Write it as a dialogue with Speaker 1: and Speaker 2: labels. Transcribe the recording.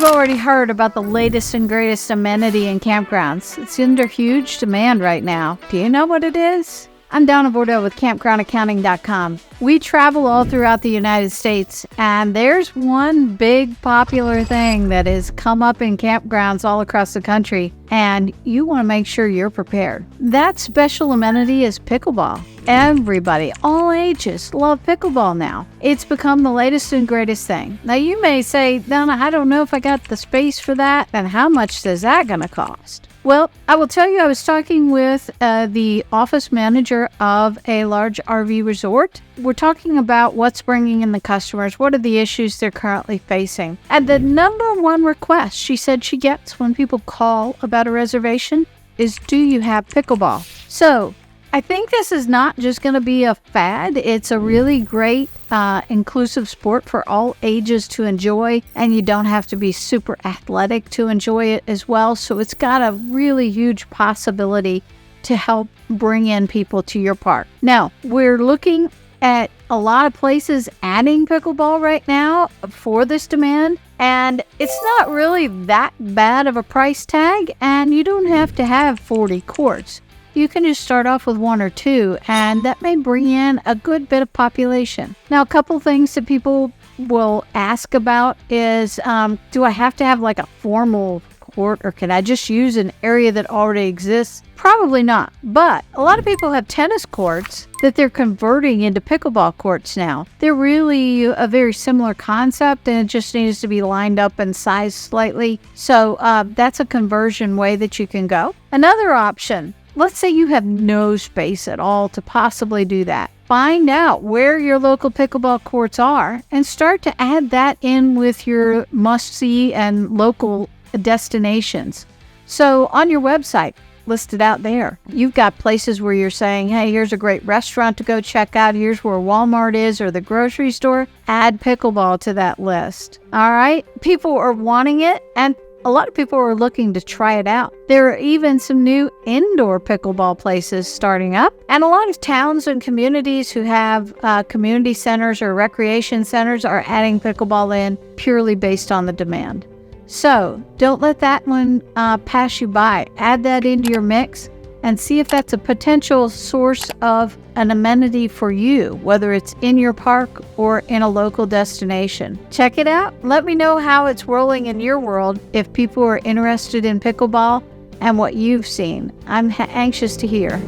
Speaker 1: already heard about the latest and greatest amenity in campgrounds. It's under huge demand right now. Do you know what it is? I'm Donna Bordeaux with campgroundaccounting.com. We travel all throughout the United States, and there's one big popular thing that has come up in campgrounds all across the country, and you want to make sure you're prepared. That special amenity is pickleball. Everybody, all ages, love pickleball now. It's become the latest and greatest thing. Now, you may say, Donna, I don't know if I got the space for that, and how much is that going to cost? Well, I will tell you, I was talking with the office manager of a large RV resort. We're talking about what's bringing in the customers, what are the issues they're currently facing. And the number one request she said she gets when people call about a reservation is, do you have pickleball? So I think this is not just going to be a fad. It's a really great inclusive sport for all ages to enjoy, and you don't have to be super athletic to enjoy it as well. So it's got a really huge possibility to help bring in people to your park. Now, we're looking at a lot of places adding pickleball right now for this demand, and it's not really that bad of a price tag, and you don't have to have 40 courts. You can just start off with 1 or 2, and that may bring in a good bit of population. Now, a couple things that people will ask about is, do I have to have like a formal court, or can I just use an area that already exists? Probably not. But a lot of people have tennis courts that they're converting into pickleball courts now. They're really a very similar concept, and it just needs to be lined up and sized slightly. So that's a conversion way that you can go. Another option, let's say you have no space at all to possibly do that. Find out where your local pickleball courts are and start to add that in with your must-see and local destinations. So on your website, list it out there. You've got places where you're saying, hey, here's a great restaurant to go check out. Here's where Walmart is, or the grocery store. Add pickleball to that list. All right? People are wanting it, and a lot of people are looking to try it out. There are even some new indoor pickleball places starting up, and a lot of towns and communities who have community centers or recreation centers are adding pickleball in purely based on the demand. So don't let that one pass you by. Add that into your mix and see if that's a potential source of an amenity for you, whether it's in your park or in a local destination. Check it out. Let me know how it's rolling in your world if people are interested in pickleball and what you've seen. I'm anxious to hear.